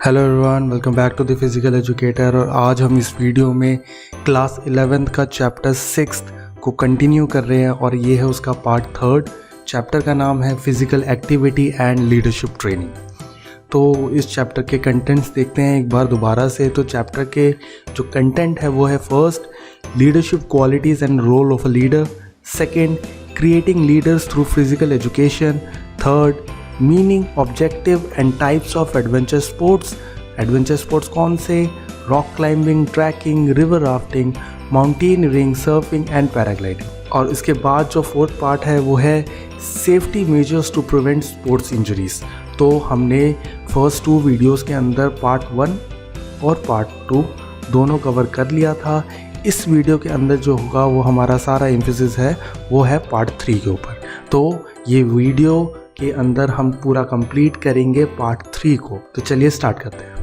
Hello everyone, welcome back to the physical educator. और आज हम इस वीडियो में क्लास 11th का चैप्टर 6 को कंटिन्यू कर रहे हैं और ये है उसका पार्ट 3। चैप्टर का नाम है physical activity and leadership training. तो इस चैप्टर के कंटेंट्स देखते हैं एक बार दोबारा से। तो चैप्टर के जो कंटेंट है वो है first, leadership qualities and role of a leader. Second, creating leaders through physical education. Third, meaning, objective and types of adventure sports. Adventure sports कौन से? Rock climbing, trekking, river rafting, mountaineering, surfing and paragliding. और इसके बाद जो fourth part है वो है safety measures to prevent sports injuries. तो हमने फर्स्ट 2 वीडियोस के अंदर पार्ट 1 और पार्ट 2 दोनों कवर कर लिया था। इस वीडियो के अंदर जो होगा वो हमारा सारा एम्फेसिस है वो है पार्ट 3 के ऊपर। तो ये वीडियो के अंदर हम पूरा कंप्लीट करेंगे पार्ट 3 को। तो चलिए स्टार्ट करते हैं।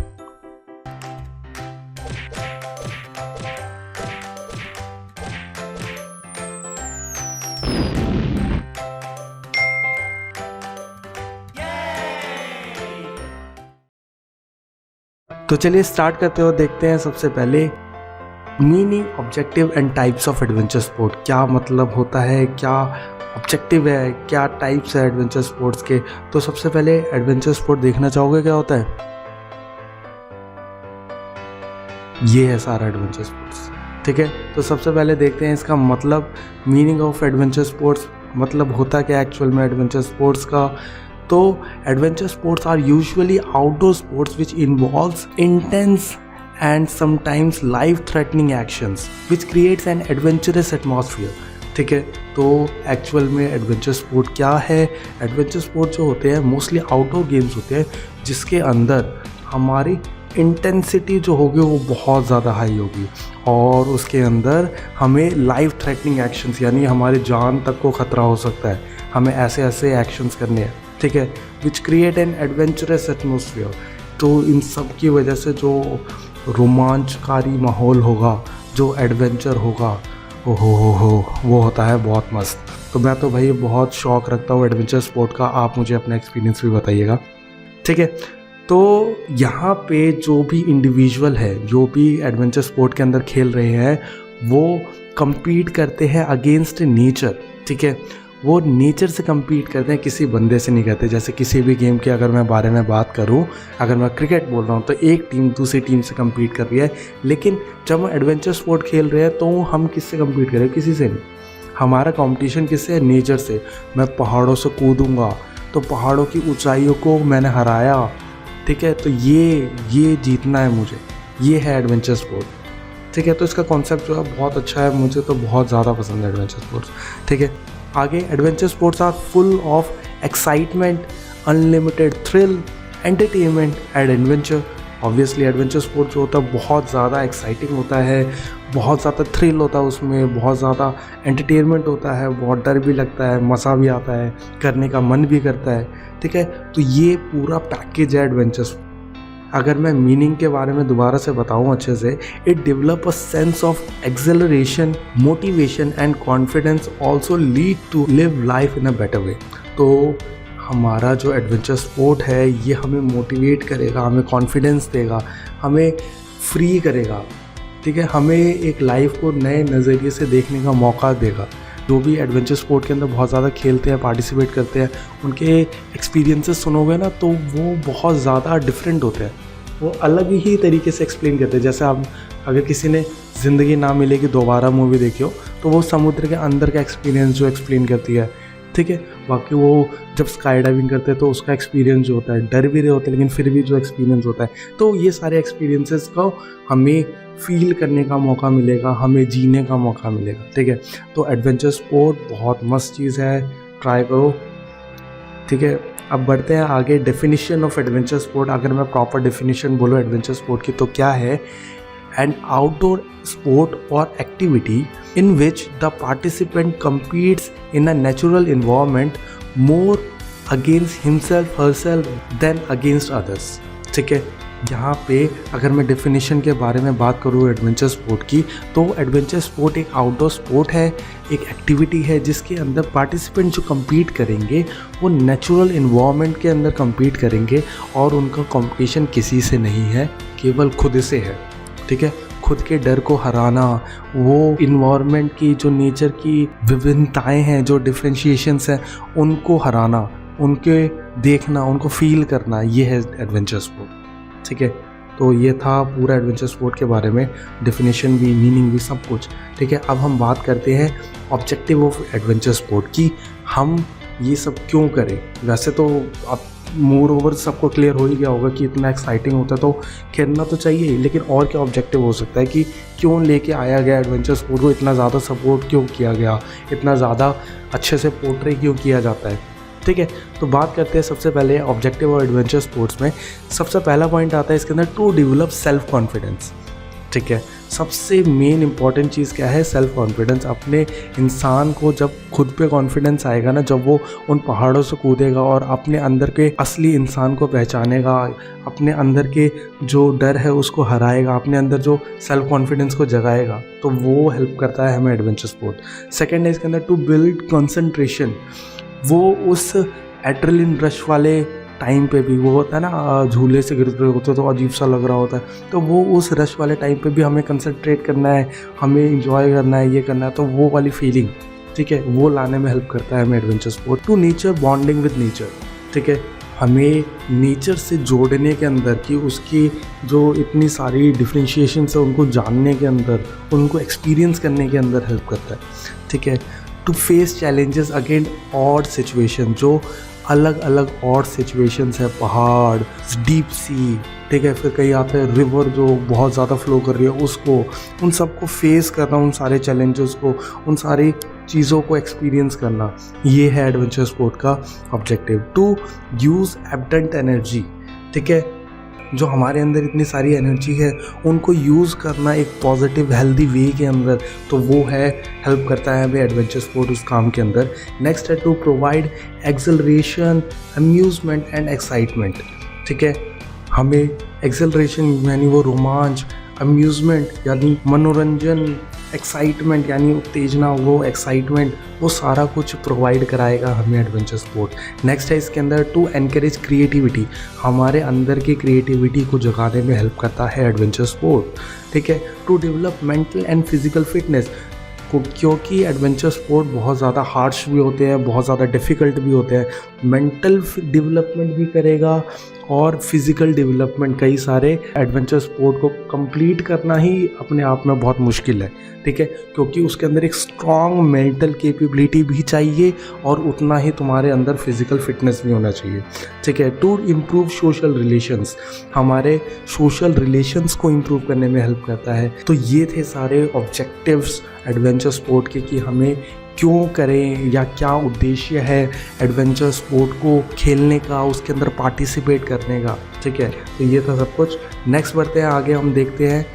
तो चलिए स्टार्ट करते हो, देखते हैं सबसे पहले meaning, objective and types of adventure sport. क्या मतलब होता है, क्या ऑब्जेक्टिव है, क्या टाइप्स है एडवेंचर स्पोर्ट्स के। तो सबसे पहले एडवेंचर स्पोर्ट देखना चाहोगे क्या होता है? ये है सारा एडवेंचर स्पोर्ट्स, ठीक है। तो सबसे पहले देखते हैं इसका मतलब, मीनिंग ऑफ एडवेंचर स्पोर्ट्स मतलब होता क्या एक्चुअल में एडवेंचर स्पोर्ट्स का। तो adventure sports are usually outdoor sports which involves intense and sometimes life-threatening actions which creates an adventurous atmosphere, ठीक है। तो एक्चुअल में एडवेंचर स्पोर्ट क्या है? एडवेंचर स्पोर्ट जो होते हैं मोस्टली आउटडोर गेम्स होते हैं जिसके अंदर हमारी इंटेंसिटी जो होगी वो बहुत ज़्यादा हाई होगी और उसके अंदर हमें लाइफ थ्रेटनिंग एक्शंस यानी हमारी जान तक को ख़तरा हो सकता है, हमें ऐसे ऐसे एक्शंस करने हैं, ठीक है, which create an adventurous atmosphere. तो इन सब की वजह से जो रोमांचकारी माहौल होगा, जो एडवेंचर होगा, हो वो होता है बहुत मस्त। तो मैं तो भाई बहुत शौक़ रखता हूँ एडवेंचर स्पोर्ट का। आप मुझे अपना एक्सपीरियंस भी बताइएगा, ठीक है। तो यहाँ पे जो भी इंडिविजुअल है, जो भी एडवेंचर स्पोर्ट के अंदर खेल रहे हैं, वो compete करते हैं अगेंस्ट नेचर, ठीक है। वो नेचर से compete करते हैं, किसी बंदे से नहीं करते। जैसे किसी भी गेम के अगर मैं बारे में बात करूं, अगर मैं क्रिकेट बोल रहा हूं तो एक टीम दूसरी टीम से compete कर रही है, लेकिन जब हम एडवेंचर स्पोर्ट खेल रहे हैं तो हम किससे compete कर रहे हैं? किसी से नहीं। हमारा कंपटीशन किससे है? नेचर से। मैं पहाड़ों से कूदूँगा तो पहाड़ों की ऊंचाइयों को मैंने हराया, ठीक है, तो ये जीतना है मुझे, ये है एडवेंचर स्पोर्ट, ठीक है। तो इसका कॉन्सेप्ट जो है बहुत अच्छा है, मुझे तो बहुत ज़्यादा पसंद है एडवेंचर स्पोर्ट्स, ठीक है। आगे, adventure sports are full of excitement, unlimited thrill, entertainment and adventure. Obviously adventure sport जो होता है बहुत ज़्यादा एक्साइटिंग होता है, बहुत ज़्यादा थ्रिल होता है उसमें, बहुत ज़्यादा एंटरटेनमेंट होता है, बहुत डर भी लगता है, मज़ा भी आता है, करने का मन भी करता है, ठीक है। तो ये पूरा पैकेज है एडवेंचर। अगर मैं मीनिंग के बारे में दोबारा से बताऊं अच्छे से, it develop a sense of acceleration, motivation and confidence, also lead to live life in a better way. तो हमारा जो एडवेंचर स्पोर्ट है ये हमें मोटिवेट करेगा, हमें कॉन्फिडेंस देगा, हमें फ्री करेगा, ठीक है, हमें एक लाइफ को नए नज़रिए से देखने का मौका देगा। जो भी एडवेंचर स्पोर्ट के अंदर बहुत ज़्यादा खेलते हैं, पार्टिसिपेट करते हैं, उनके एक्सपीरियंसेस सुनोगे ना तो वो बहुत ज़्यादा डिफरेंट होते हैं, वो अलग ही तरीके से एक्सप्लेन करते हैं। जैसे आप अगर किसी ने ज़िंदगी ना मिलेगी दोबारा मूवी देखी हो तो वो समुद्र के अंदर का एक्सपीरियंस जो एक्सप्लेन करती है, ठीक है। बाकी वो जब स्काई डाइविंग करते हैं तो उसका एक्सपीरियंस जो होता है, डर भी रहे होते हैं लेकिन फिर भी जो एक्सपीरियंस होता है, तो ये सारे एक्सपीरियंसेस को हमें फील करने का मौका मिलेगा, हमें जीने का मौका मिलेगा, ठीक है। तो एडवेंचर स्पोर्ट बहुत मस्त चीज़ है, ट्राई करो, ठीक है। अब बढ़ते हैं आगे, डेफिनेशन ऑफ एडवेंचर स्पोर्ट। अगर मैं प्रॉपर डेफिनेशन बोलूँ एडवेंचर स्पोर्ट की तो क्या है? एन आउटडोर स्पोर्ट और activity in which the participant competes in a natural environment more against himself herself than against others, ठीक है। यहाँ पे अगर मैं डेफिनेशन के बारे में बात करूँ एडवेंचर स्पोर्ट की, तो एडवेंचर स्पोर्ट एक आउटडोर स्पोर्ट है, एक एक्टिविटी है जिसके अंदर पार्टिसिपेंट जो compete करेंगे वो नेचुरल इन्वायरमेंट के अंदर compete करेंगे और उनका कंपटीशन किसी से नहीं है, केवल खुद से है। ठीक है, खुद के डर को हराना, वो इन्वायरमेंट की जो नेचर की विभिन्नताएं हैं, जो डिफ्रेंशिएशंस हैं, उनको हराना, उनके देखना, उनको फील करना, ये है एडवेंचर स्पोर्ट। ठीक है, तो ये था पूरा एडवेंचर स्पोर्ट के बारे में, डेफिनेशन भी, मीनिंग भी, सब कुछ। ठीक है, अब हम बात करते हैं ऑब्जेक्टिव ऑफ एडवेंचर स्पोर्ट की, हम ये सब क्यों करें। वैसे तो अब मोर ओवर सबको क्लियर हो ही गया होगा कि इतना एक्साइटिंग होता है तो खेलना तो चाहिए, लेकिन और क्या ऑब्जेक्टिव हो सकता है कि क्यों लेके आया गया एडवेंचर स्पोर्ट को, इतना ज़्यादा सपोर्ट क्यों किया गया, इतना ज़्यादा अच्छे से पोर्ट्रे क्यों किया जाता है। ठीक है, तो बात करते हैं सबसे पहले ऑब्जेक्टिव और एडवेंचर स्पोर्ट्स में। सबसे पहला पॉइंट आता है इसके अंदर, टू डेवलप सेल्फ कॉन्फिडेंस। ठीक है, सबसे मेन इंपॉर्टेंट चीज़ क्या है, सेल्फ कॉन्फिडेंस। अपने इंसान को जब खुद पे कॉन्फिडेंस आएगा ना, जब वो उन पहाड़ों से कूदेगा और अपने अंदर के असली इंसान को पहचानेगा, अपने अंदर के जो डर है उसको हराएगा, अपने अंदर जो सेल्फ कॉन्फिडेंस को जगाएगा, तो वो हेल्प करता है हमें एडवेंचर स्पोर्ट। सेकेंड है इसके अंदर, टू बिल्ड कंसंट्रेशन। वो उस एड्रेनलिन रश वाले टाइम पे भी, वो होता है ना झूले से गिर रहे होते तो अजीब सा लग रहा होता है, तो वो उस रश वाले टाइम पे भी हमें कंसंट्रेट करना है, हमें इंजॉय करना है, ये करना है, तो वो वाली फीलिंग, ठीक है, वो लाने में हेल्प करता है हमें adventure sport. To nature bonding with nature. ठीक है, हमें नेचर से जोड़ने के अंदर, कि उसकी जो इतनी सारी डिफ्रेंशिएशन है उनको जानने के अंदर, उनको एक्सपीरियंस करने के अंदर हेल्प करता है। ठीक है, to face challenges against odd situation. जो अलग अलग ऑड सिचुएशंस है, पहाड़, डीप सी, ठीक है, फिर कहीं आता है रिवर जो बहुत ज़्यादा फ्लो कर रही है, उसको, उन सबको फेस करना, उन सारे चैलेंजेस को, उन सारी चीज़ों को एक्सपीरियंस करना, ये है एडवेंचर स्पोर्ट का objective. To use abundant energy. ठीक है, जो हमारे अंदर इतनी सारी एनर्जी है उनको यूज़ करना एक पॉजिटिव हेल्दी वे के अंदर, तो वो है, हेल्प करता है हमें एडवेंचर स्पोर्ट उस काम के अंदर। नेक्स्ट है to provide acceleration, amusement and excitement. ठीक है, हमें एक्सेलरेशन यानी वो रोमांच, अम्यूज़मेंट यानी मनोरंजन, एक्साइटमेंट यानी उत्तेजना, वो एक्साइटमेंट, वो सारा कुछ प्रोवाइड कराएगा हमें एडवेंचर स्पोर्ट। नेक्स्ट है इसके अंदर टू एनकरेज क्रिएटिविटी। हमारे अंदर की क्रिएटिविटी को जगाने में हेल्प करता है एडवेंचर स्पोर्ट। ठीक है, to develop mental and physical fitness. क्योंकि एडवेंचर स्पोर्ट बहुत ज़्यादा हार्श भी होते हैं, बहुत ज़्यादा डिफ़िकल्ट भी होते हैं, मेंटल डेवलपमेंट भी करेगा और फिज़िकल डेवलपमेंट। कई सारे एडवेंचर स्पोर्ट को कंप्लीट करना ही अपने आप में बहुत मुश्किल है। ठीक है, क्योंकि उसके अंदर एक स्ट्रॉन्ग मेंटल कैपेबिलिटी भी चाहिए और उतना ही तुम्हारे अंदर फिज़िकल फिटनेस भी होना चाहिए। ठीक है, टू इम्प्रूव सोशल रिलेशंस। हमारे सोशल रिलेशंस को इम्प्रूव करने में हेल्प करता है। तो ये थे सारे ऑब्जेक्टिव्स एडवेंचर स्पोर्ट के, कि हमें क्यों करें या क्या उद्देश्य है एडवेंचर स्पोर्ट को खेलने का, उसके अंदर पार्टिसिपेट करने का। ठीक है, तो ये था सब कुछ। नेक्स्ट बढ़ते हैं आगे, हम देखते हैं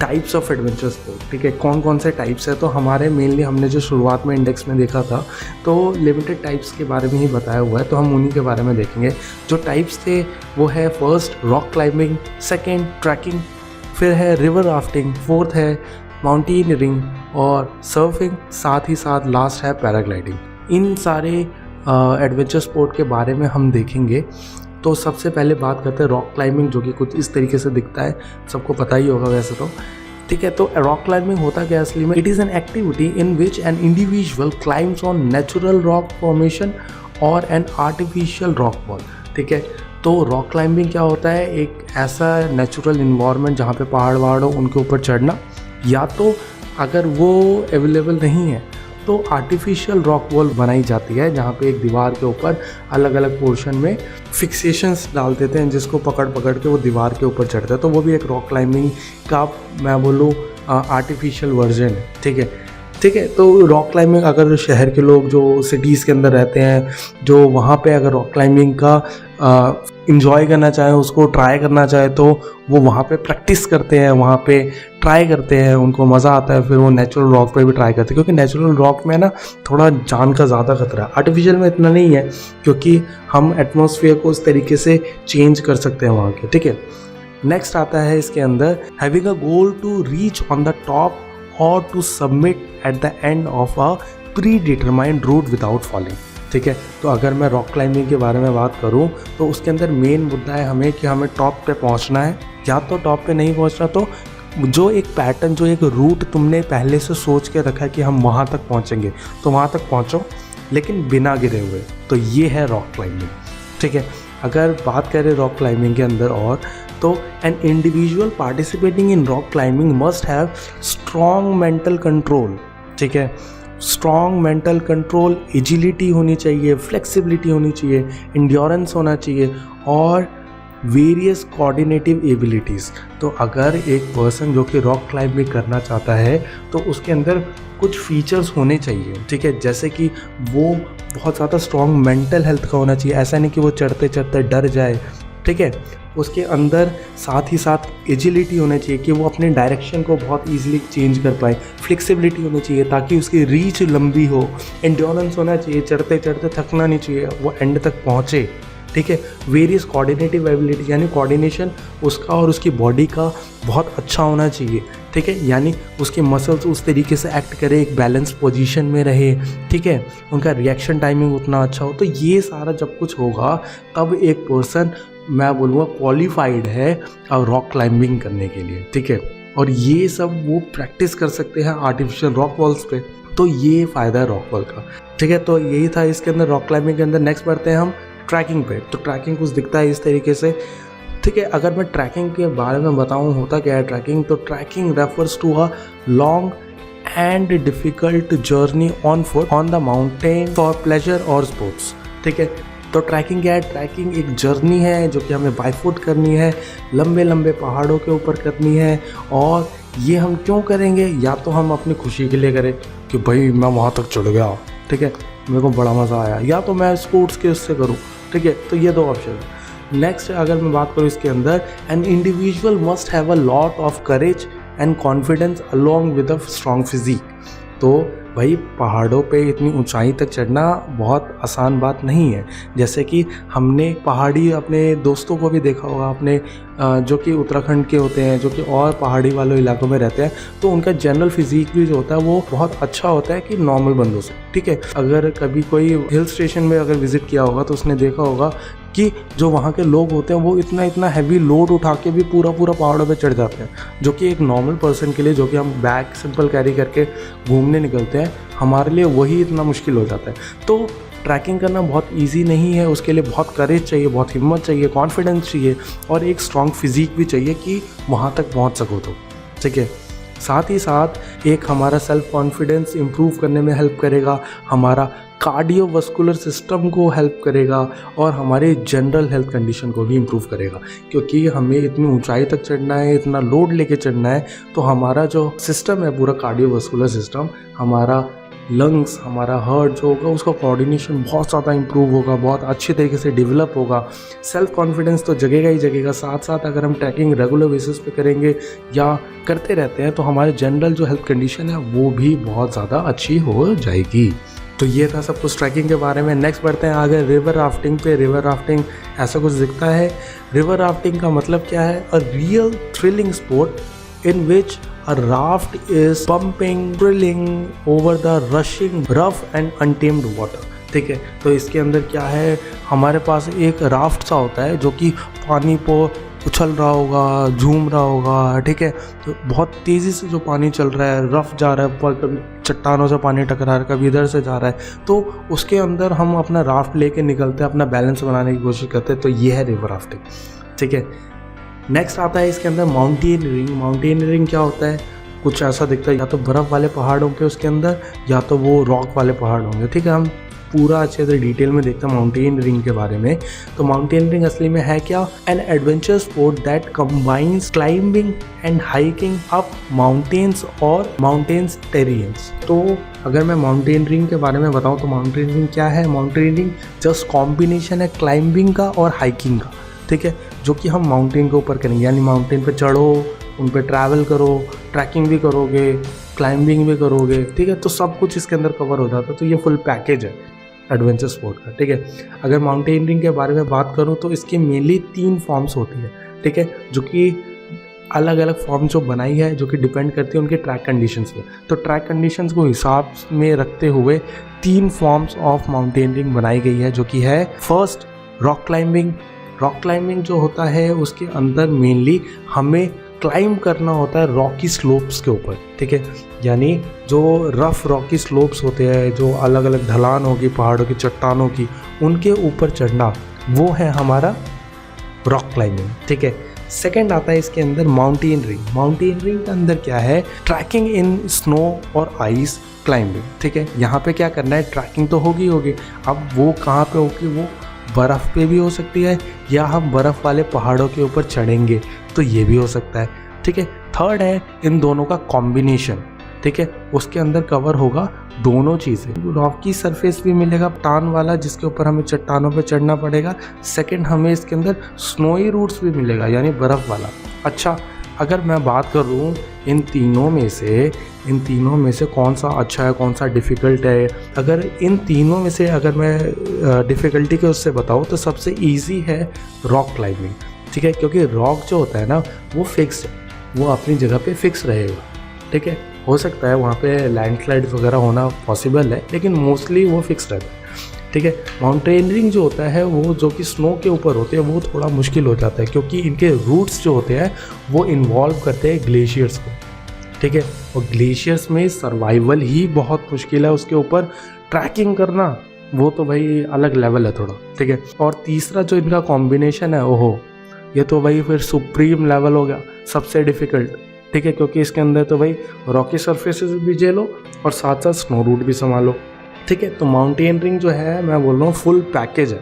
टाइप्स ऑफ एडवेंचर स्पोर्ट। ठीक है, कौन कौन से टाइप्स है, तो हमारे मेनली हमने जो शुरुआत में इंडेक्स में देखा था तो लिमिटेड टाइप्स के बारे में ही बताया हुआ है, तो हम उन्हीं के बारे में देखेंगे। जो टाइप्स थे वो है, first rock climbing, second trekking, फिर है रिवर राफ्टिंग, फोर्थ है माउंटेनियरिंग और सर्फिंग, साथ ही साथ लास्ट है पैराग्लाइडिंग। इन सारे एडवेंचर स्पोर्ट के बारे में हम देखेंगे। तो सबसे पहले बात करते हैं रॉक क्लाइंबिंग, जो कि कुछ इस तरीके से दिखता है, सबको पता ही होगा वैसे तो। ठीक है, तो रॉक क्लाइंबिंग होता क्या असली में? It is an activity in which an individual climbs on natural rock formation और एन आर्टिफिशियल रॉक वॉल। ठीक है, तो रॉक क्लाइंबिंग क्या होता है? एक ऐसा नेचुरल इन्वायरमेंट जहाँ पे पहाड़ वहाड़ हो, उनके ऊपर चढ़ना, या तो अगर वो अवेलेबल नहीं है तो आर्टिफिशियल रॉक वॉल बनाई जाती है, जहाँ पे एक दीवार के ऊपर अलग अलग पोर्शन में फिक्सेशंस डाल देते हैं, जिसको पकड़ पकड़ के वो दीवार के ऊपर चढ़ता है। तो वो भी एक रॉक क्लाइंबिंग का, मैं बोलूँ, आर्टिफिशियल वर्जन है। ठीक है, ठीक है, तो रॉक क्लाइंबिंग अगर शहर के लोग जो सिटीज़ के अंदर रहते हैं, जो वहाँ पे अगर रॉक क्लाइंबिंग का इंजॉय करना चाहें, उसको ट्राई करना चाहे, तो वो वहाँ पे प्रैक्टिस करते हैं, वहाँ पे ट्राई करते हैं, उनको मज़ा आता है, फिर वो नेचुरल रॉक पे भी ट्राई करते हैं। क्योंकि नेचुरल रॉक में ना थोड़ा जान का ज़्यादा खतरा है, आर्टिफिशियल में इतना नहीं है, क्योंकि हम एटमॉस्फेयर को उस तरीके से चेंज कर सकते हैं वहाँ के। ठीक है, नेक्स्ट आता है इसके अंदर having a goal to reach on the top और to submit at the end of a predetermined route without falling. ठीक है, तो अगर मैं रॉक क्लाइंबिंग के बारे में बात करूं तो उसके अंदर मेन मुद्दा है हमें कि हमें टॉप पे पहुंचना है, या तो टॉप पे नहीं पहुंचना तो जो एक पैटर्न, जो एक रूट तुमने पहले से सोच के रखा है कि हम वहाँ तक पहुँचेंगे, तो वहाँ तक पहुँचो लेकिन बिना गिरे हुए। तो ये है रॉक क्लाइंबिंग। ठीक है, अगर बात करें रॉक क्लाइंबिंग के अंदर और तो an individual participating in rock climbing must have strong mental control. ठीक है, स्ट्रॉन्ग मेंटल कंट्रोल, एजिलिटी होनी चाहिए, फ्लेक्सिबिलिटी होनी चाहिए, इंड्योरेंस होना चाहिए और वेरियस कोऑर्डिनेटिव एबिलिटीज़। तो अगर एक पर्सन जो कि रॉक क्लाइंबिंग करना चाहता है तो उसके अंदर कुछ फीचर्स होने चाहिए। ठीक है, जैसे कि वो बहुत ज़्यादा स्ट्रॉन्ग मेंटल हेल्थ का होना चाहिए, ऐसा नहीं कि वो चढ़ते चढ़ते डर जाए। ठीक है, उसके अंदर साथ ही साथ एजिलिटी होना चाहिए कि वो अपने डायरेक्शन को बहुत ईजिली चेंज कर पाए, फ्लेक्सिबिलिटी होनी चाहिए ताकि उसकी रीच लंबी हो, एंड्योरेंस होना चाहिए, चढ़ते चढ़ते थकना नहीं चाहिए, वो एंड तक पहुँचे। ठीक है, वेरियस कोऑर्डिनेटिव एबिलिटी यानी कोऑर्डिनेशन उसका और उसकी बॉडी का बहुत अच्छा होना चाहिए। ठीक है, यानी उसके मसल्स उस तरीके से एक्ट करे, एक बैलेंस पोजीशन में रहे। ठीक है, उनका रिएक्शन टाइमिंग उतना अच्छा हो। तो ये सारा जब कुछ होगा तब एक पर्सन, मैं बोलूँगा, क्वालिफाइड है अब रॉक क्लाइंबिंग करने के लिए। ठीक है, और ये सब वो प्रैक्टिस कर सकते हैं आर्टिफिशियल रॉक वॉल्स पे। तो ये फ़ायदा है रॉक वॉल का। ठीक है, तो यही था इसके अंदर रॉक क्लाइंबिंग के अंदर। नेक्स्ट बढ़ते हैं हम ट्रैकिंग पे। तो ट्रैकिंग कुछ दिखता है इस तरीके से। ठीक है, अगर मैं ट्रैकिंग के बारे में बताऊं होता क्या है ट्रैकिंग, तो trekking refers to a long and difficult journey on foot on the mountain for pleasure और स्पोर्ट्स। ठीक है, तो ट्रैकिंग क्या है? ट्रैकिंग एक जर्नी है जो कि हमें बाई फुट करनी है, लंबे लंबे पहाड़ों के ऊपर करनी है। और ये हम क्यों करेंगे? या तो हम अपनी खुशी के लिए करें कि भाई मैं वहाँ तक चढ़ गया, ठीक है, मेरे को बड़ा मज़ा आया, या तो मैं स्पोर्ट्स के उससे करूँ। ठीक है, तो ये दो ऑप्शन है। नेक्स्ट अगर मैं बात करूँ इसके अंदर, an individual must have a lot of courage and confidence along with a strong physique. तो भाई पहाड़ों पे इतनी ऊंचाई तक चढ़ना बहुत आसान बात नहीं है। जैसे कि हमने पहाड़ी अपने दोस्तों को भी देखा होगा, अपने जो कि उत्तराखंड के होते हैं, जो कि और पहाड़ी वाले इलाकों में रहते हैं, तो उनका जनरल फिजिक भी जो होता है वो बहुत अच्छा होता है कि नॉर्मल बंदों से। ठीक है, अगर कभी कोई हिल स्टेशन में अगर विजिट किया होगा तो उसने देखा होगा कि जो वहाँ के लोग होते हैं वो इतना हैवी लोड उठा के भी पूरा पहाड़ों पे चढ़ जाते हैं, जो कि एक नॉर्मल पर्सन के लिए, जो कि हम बैग सिंपल कैरी करके घूमने निकलते हैं, हमारे लिए वही इतना मुश्किल हो जाता है। तो ट्रैकिंग करना बहुत इजी नहीं है, उसके लिए बहुत करेज चाहिए, बहुत हिम्मत चाहिए, कॉन्फिडेंस चाहिए और एक स्ट्रॉन्ग फिजिक भी चाहिए कि वहाँ तक पहुँच सको। तो ठीक है, साथ ही साथ एक हमारा सेल्फ कॉन्फिडेंस इम्प्रूव करने में हेल्प करेगा, हमारा कार्डियोवास्कुलर सिस्टम को हेल्प करेगा और हमारे जनरल हेल्थ कंडीशन को भी इम्प्रूव करेगा। क्योंकि हमें इतनी ऊंचाई तक चढ़ना है, इतना लोड लेके चढ़ना है, तो हमारा जो सिस्टम है, पूरा कार्डियोवास्कुलर सिस्टम, हमारा लंग्स, हमारा हार्ट जो होगा, उसका कोऑर्डिनेशन बहुत ज़्यादा इंप्रूव होगा, बहुत अच्छे तरीके से डेवलप होगा। सेल्फ कॉन्फिडेंस तो जगेगा ही जगेगा। साथ साथ अगर हम ट्रैकिंग रेगुलर बेसिस पे करेंगे या करते रहते हैं तो हमारे जनरल जो हेल्थ कंडीशन है वो भी बहुत ज़्यादा अच्छी हो जाएगी। तो ये था सब कुछ ट्रैकिंग के बारे में। नेक्स्ट बढ़ते हैं आगे रिवर राफ्टिंग पे। रिवर राफ्टिंग ऐसा कुछ दिखता है। रिवर राफ्टिंग का मतलब क्या है? A real thrilling sport in which a raft is pumping, thrilling over the rushing, rough and untamed water। ठीक है, तो इसके अंदर क्या है, हमारे पास एक राफ्ट सा होता है जो कि पानी को उछल रहा होगा, झूम रहा होगा। ठीक है, तो बहुत तेज़ी से जो पानी चल रहा है, रफ जा रहा है, पर कभी चट्टानों से पानी टकरा रहा है, कभी इधर से जा रहा है, तो उसके अंदर हम अपना राफ्ट लेके निकलते हैं, अपना बैलेंस बनाने की कोशिश करते हैं। तो ये है रिवर राफ्टिंग। ठीक है, नेक्स्ट आता है इसके अंदर माउंटेनियरिंग। माउंटेनियरिंग क्या होता है? कुछ ऐसा दिखता है, या तो बर्फ़ वाले पहाड़ होंगे उसके अंदर, या तो वो रॉक वाले पहाड़ होंगे। ठीक है, हम पूरा अच्छे से डिटेल में देखते हैं माउंटेनियरिंग के बारे में। तो माउंटेनियरिंग असली में है क्या? An adventure sport that combines climbing and hiking up mountains और माउंटेन्स टेरेन्स। तो अगर मैं माउंटेनियरिंग के बारे में बताऊँ तो माउंटेनियरिंग क्या है? माउंटेनियरिंग जस्ट कॉम्बिनेशन है क्लाइंबिंग का और हाइकिंग का। ठीक है, जो कि हम माउंटेन के ऊपर करेंगे, यानी माउंटेन पे चढ़ो, उन पे ट्रैवल करो, ट्रैकिंग भी करोगे, क्लाइंबिंग भी करोगे। ठीक है, तो सब कुछ इसके अंदर कवर हो जाता है। तो ये फुल पैकेज है एडवेंचर स्पोर्ट का। ठीक है, अगर माउंटेनियरिंग के बारे में बात करूँ तो इसकी मेनली 3 फॉर्म्स होती है। ठीक है, जो कि अलग अलग फॉर्म जो बनाई है, जो कि डिपेंड करती है उनके ट्रैक कंडीशंस पे। तो ट्रैक कंडीशंस को हिसाब में रखते हुए 3 फॉर्म्स ऑफ माउंटेनियरिंग बनाई गई है, जो कि है first rock climbing. Rock climbing जो होता है उसके अंदर मेनली हमें क्लाइंब करना होता है रॉकी स्लोप्स के ऊपर, ठीक है, यानी जो रफ रॉकी स्लोप्स होते हैं, जो अलग अलग ढलान होगी पहाड़ों की, चट्टानों की, उनके ऊपर चढ़ना, वो है हमारा रॉक क्लाइंबिंग, ठीक है। सेकंड आता है इसके अंदर माउंटेनरिंग। माउंटेनरिंग के अंदर क्या है, ट्रैकिंग इन स्नो और आइस क्लाइंबिंग, ठीक है। यहाँ पे क्या करना है, ट्रैकिंग तो होगी। अब वो कहाँ पे होगी, वो बर्फ़ पे भी हो सकती है, या हम बर्फ़ वाले पहाड़ों के ऊपर चढ़ेंगे तो ये भी हो सकता है, ठीक है। थर्ड है इन दोनों का कॉम्बिनेशन, ठीक है, उसके अंदर कवर होगा दोनों चीज़ें। रॉकी सरफेस भी मिलेगा टान वाला, जिसके ऊपर हमें चट्टानों पे चढ़ना पड़ेगा। सेकंड, हमें इसके अंदर स्नोई रूट्स भी मिलेगा, यानी बर्फ़ वाला। अच्छा, अगर मैं बात करूँ इन तीनों में से कौन सा अच्छा है, कौन सा डिफ़िकल्ट है, अगर इन तीनों में से अगर मैं डिफ़िकल्टी के उससे बताऊँ तो सबसे ईजी है रॉक क्लाइंबिंग, ठीक है, क्योंकि रॉक जो होता है ना वो फिक्स है, वो अपनी जगह पे फिक्स रहेगा, ठीक है। हो सकता है वहाँ पे लैंडस्लाइड्स वगैरह होना पॉसिबल है, लेकिन मोस्टली वो फिक्स रहता है, ठीक है। माउंटेनियरिंग जो होता है वो जो कि स्नो के ऊपर होते हैं, वो थोड़ा मुश्किल हो जाता है, क्योंकि इनके रूट्स जो होते हैं वो इन्वॉल्व करते हैं ग्लेशियर्स को, ठीक है। और ग्लेशियर्स में सर्वाइवल ही बहुत मुश्किल है, उसके ऊपर ट्रैकिंग करना वो तो भाई अलग लेवल है थोड़ा, ठीक है। और तीसरा जो इनका कॉम्बिनेशन है, ओहो, ये तो भाई फिर सुप्रीम लेवल हो गया, सबसे डिफ़िकल्ट, ठीक है, क्योंकि इसके अंदर तो भाई रॉकी सरफेसेस भी झेलो और साथ साथ स्नो रूट भी संभालो, ठीक है। तो माउंटेनियरिंग जो है मैं बोल रहा हूँ फुल पैकेज है।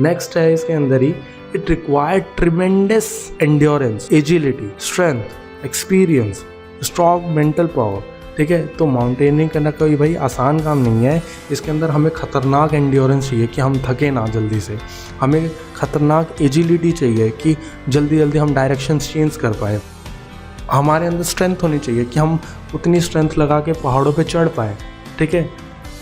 नेक्स्ट है इसके अंदर ही, it required tremendous endurance, agility, strength, experience, strong mental power, ठीक है। तो माउंटेनियरिंग करना कोई भाई आसान काम नहीं है। इसके अंदर हमें ख़तरनाक एंड्योरेंस चाहिए कि हम थके ना जल्दी से, हमें ख़तरनाक एजिलिटी चाहिए कि जल्दी जल्दी हम डायरेक्शंस चेंज कर पाए, हमारे अंदर स्ट्रेंथ होनी चाहिए कि हम उतनी स्ट्रेंथ लगा के पहाड़ों पे चढ़ पाएँ, ठीक है।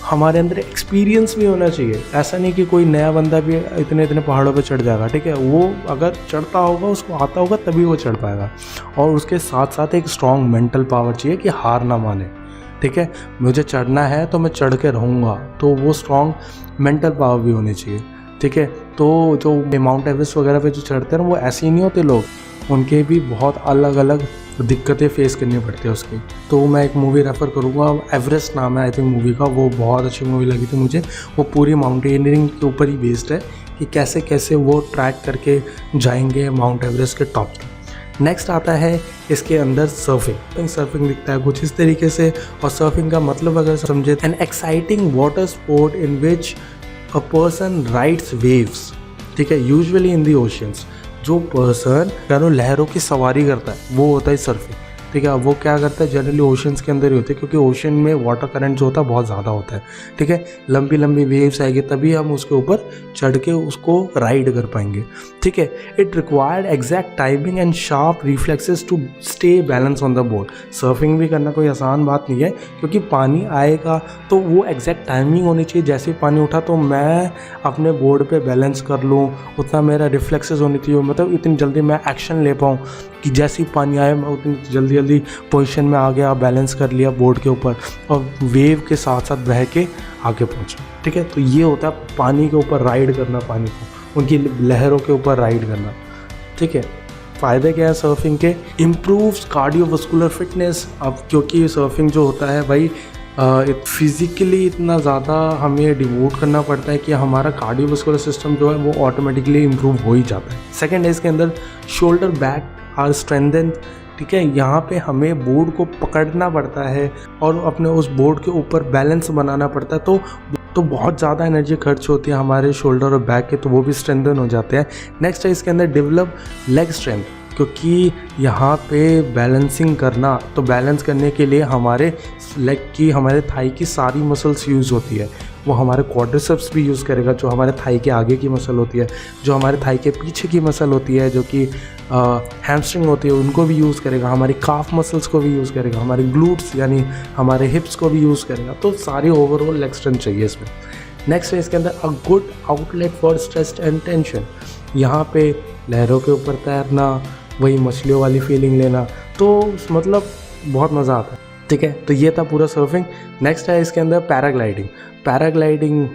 हमारे अंदर एक्सपीरियंस भी होना चाहिए, ऐसा नहीं कि कोई नया बंदा भी इतने पहाड़ों पे चढ़ जाएगा, ठीक है। वो अगर चढ़ता होगा, उसको आता होगा, तभी वो चढ़ पाएगा। और उसके साथ साथ एक स्ट्रॉन्ग मेंटल पावर चाहिए कि हार ना माने, ठीक है। मुझे चढ़ना है तो मैं चढ़ के रहूँगा, तो वो स्ट्रॉन्ग मेंटल पावर भी होनी चाहिए, ठीक है। तो जो माउंट एवरेस्ट वगैरह पे जो चढ़ते हैं वो ऐसे ही नहीं होते लोग, उनके भी बहुत अलग अलग दिक्कतें फेस करनी पड़ती है उसकी। तो मैं एक मूवी रेफ़र करूँगा, एवरेस्ट नाम है आई थिंक मूवी का, वो बहुत अच्छी मूवी लगी थी मुझे। वो पूरी माउंटेनियरिंग के ऊपर ही बेस्ड है कि कैसे कैसे वो ट्रैक करके जाएंगे माउंट एवरेस्ट के टॉप तक। नेक्स्ट आता है इसके अंदर सर्फिंग। सर्फिंग दिखता है कुछ इस तरीके से, और सर्फिंग का मतलब अगर समझे, an exciting water sport in which a person rides waves, ठीक है, यूजुअली इन द ओशंस। जो पर्सन यानी लहरों की सवारी करता है वो होता है सर्फिंग, ठीक है। वो क्या करता है, जनरली ओशंस के अंदर ही होते हैं, क्योंकि ओशन में वाटर करंट जो होता है बहुत ज़्यादा होता है, ठीक है। लंबी लंबी वेव्स आएगी तभी हम उसके ऊपर चढ़ के उसको राइड कर पाएंगे, ठीक है। It required exact timing and sharp reflexes to stay balance on the board. Surfing भी करना कोई आसान बात नहीं है, क्योंकि पानी आएगा तो वो एग्जैक्ट टाइमिंग होनी चाहिए, जैसे ही पानी उठा तो मैं अपने बोर्ड पे बैलेंस कर लूँ, उतना मेरा रिफ्लेक्सेस होनी चाहिए, मतलब इतनी जल्दी मैं एक्शन ले पाऊँ कि जैसे ही पानी आए मैं उतनी जल्दी पोजीशन में आ गया, बैलेंस कर लिया बोर्ड के ऊपर और वेव के साथ साथ बह के आगे पहुँचा, ठीक है। तो ये होता है पानी के ऊपर राइड करना, पानी को उनकी लहरों के ऊपर राइड करना, ठीक है। फ़ायदे क्या है सर्फिंग के, इम्प्रूव्स कार्डियोवास्कुलर फिटनेस। अब क्योंकि सर्फिंग जो होता है भाई फिज़िकली इतना ज़्यादा हमें डिवोट करना पड़ता है कि हमारा कार्डियोवास्कुलर सिस्टम जो है वो ऑटोमेटिकली इम्प्रूव हो ही जाता है। सेकेंड है इसके अंदर शोल्डर बैक आर स्ट्रेंथन, ठीक है। यहाँ पे हमें बोर्ड को पकड़ना पड़ता है और अपने उस बोर्ड के ऊपर बैलेंस बनाना पड़ता है, तो बहुत ज़्यादा एनर्जी खर्च होती है हमारे शोल्डर और बैक के, तो वो भी स्ट्रेंथन हो जाते हैं। नेक्स्ट है इसके अंदर डेवलप लेग स्ट्रेंथ, क्योंकि यहाँ पे बैलेंसिंग करना, तो बैलेंस करने के लिए हमारे लेग की, हमारे थाई की सारी मसल्स यूज़ होती है। वो हमारे क्वाड्रिसेप्स भी यूज़ करेगा, जो हमारे थाई के आगे की मसल होती है, जो हमारे थाई के पीछे की मसल होती है, जो कि हैमस्ट्रिंग होती है, उनको भी यूज़ करेगा, हमारी काफ मसल्स को भी यूज़ करेगा, हमारे ग्लूट्स यानी हमारे हिप्स को भी यूज़ करेगा। तो सारी ओवरऑल लेग स्ट्रेंथ चाहिए इसमें। नेक्स्ट है इसके अंदर a good outlet for stress and tension. यहाँ पे लहरों के ऊपर तैरना, वही मछलियों वाली फीलिंग लेना, तो मतलब बहुत मज़ा आता है। ठीक है, तो ये था पूरा सर्फिंग। नेक्स्ट है इसके अंदर पैराग्लाइडिंग। पैराग्लाइडिंग,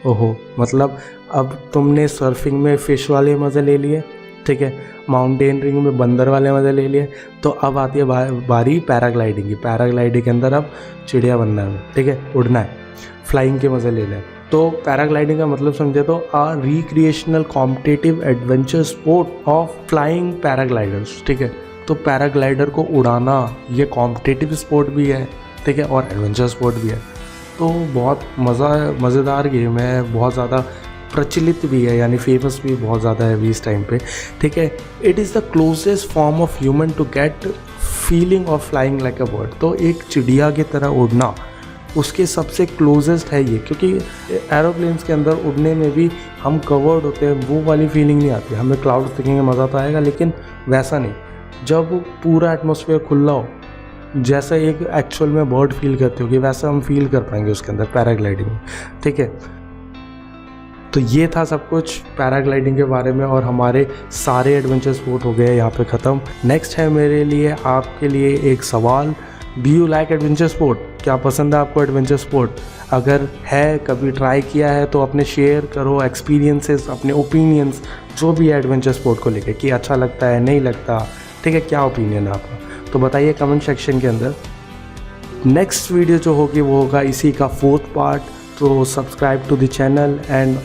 ओहो, मतलब अब तुमने सर्फिंग में फ़िश वाले मज़े ले लिए, ठीक है, माउंटेनरिंग में बंदर वाले मज़े ले लिए, तो अब आती है बारी पैराग्लाइडिंग की। पैराग्लाइडिंग के अंदर अब चिड़िया बनना है, ठीक है, उड़ना है, फ्लाइंग के मज़े लेने हैं। तो पैराग्लाइडिंग का मतलब समझे तो recreational competitive adventure sport of flying paragliders. ठीक है, तो पैराग्लाइडर को उड़ाना ये कॉम्पिटिटिव स्पोर्ट भी है, ठीक है, और एडवेंचर स्पोर्ट भी है। तो बहुत मज़ेदार गेम है, बहुत ज़्यादा प्रचलित भी है, यानी फेमस भी बहुत ज़्यादा है अभी इस टाइम पे। ठीक है, it is the closest form of human to get feeling of flying like a bird. तो एक चिड़िया की तरह उड़ना उसके सबसे क्लोजेस्ट है ये, क्योंकि एरोप्लेन्स के अंदर उड़ने में भी हम कवर्ड होते हैं, वो वाली फीलिंग नहीं आती। हमें क्लाउड्स दिखेंगे, मज़ा तो आएगा, लेकिन वैसा नहीं। जब पूरा एटमॉस्फेयर खुला हो, जैसा एक एक्चुअल में बर्ड फील करते हो कि वैसा हम फील कर पाएंगे उसके अंदर पैराग्लाइडिंग में। ठीक है, तो ये था सब कुछ पैराग्लाइडिंग के बारे में, और हमारे सारे एडवेंचर स्पोर्ट हो गए यहाँ पे ख़त्म। नेक्स्ट है मेरे लिए, आपके लिए एक सवाल, do you like adventure sport? क्या पसंद है आपको एडवेंचर स्पोर्ट? अगर है, कभी ट्राई किया है, तो अपने शेयर करो एक्सपीरियंसेस, अपने ओपिनियंस, जो भी है एडवेंचर स्पोर्ट को लेके, कि अच्छा लगता है, नहीं लगता, ठीक है, क्या ओपिनियन है आपका, तो बताइए कमेंट सेक्शन के अंदर। नेक्स्ट वीडियो जो होगी वो होगा इसी का 4th पार्ट, तो subscribe to the channel. And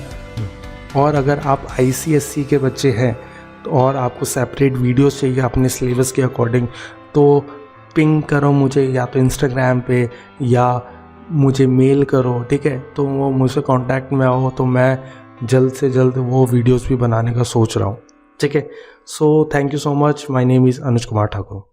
और अगर आप ICSE के बच्चे हैं और आपको सेपरेट वीडियोस चाहिए अपने सिलेबस के अकॉर्डिंग, तो पिंग करो मुझे, या तो इंस्टाग्राम पे या मुझे मेल करो, ठीक है, तो वो मुझसे कांटेक्ट में आओ, तो मैं जल्द से जल्द वो वीडियोस भी बनाने का सोच रहा हूँ। ठीक है, so thank you so much. My name is Anuj Kumar Thakur.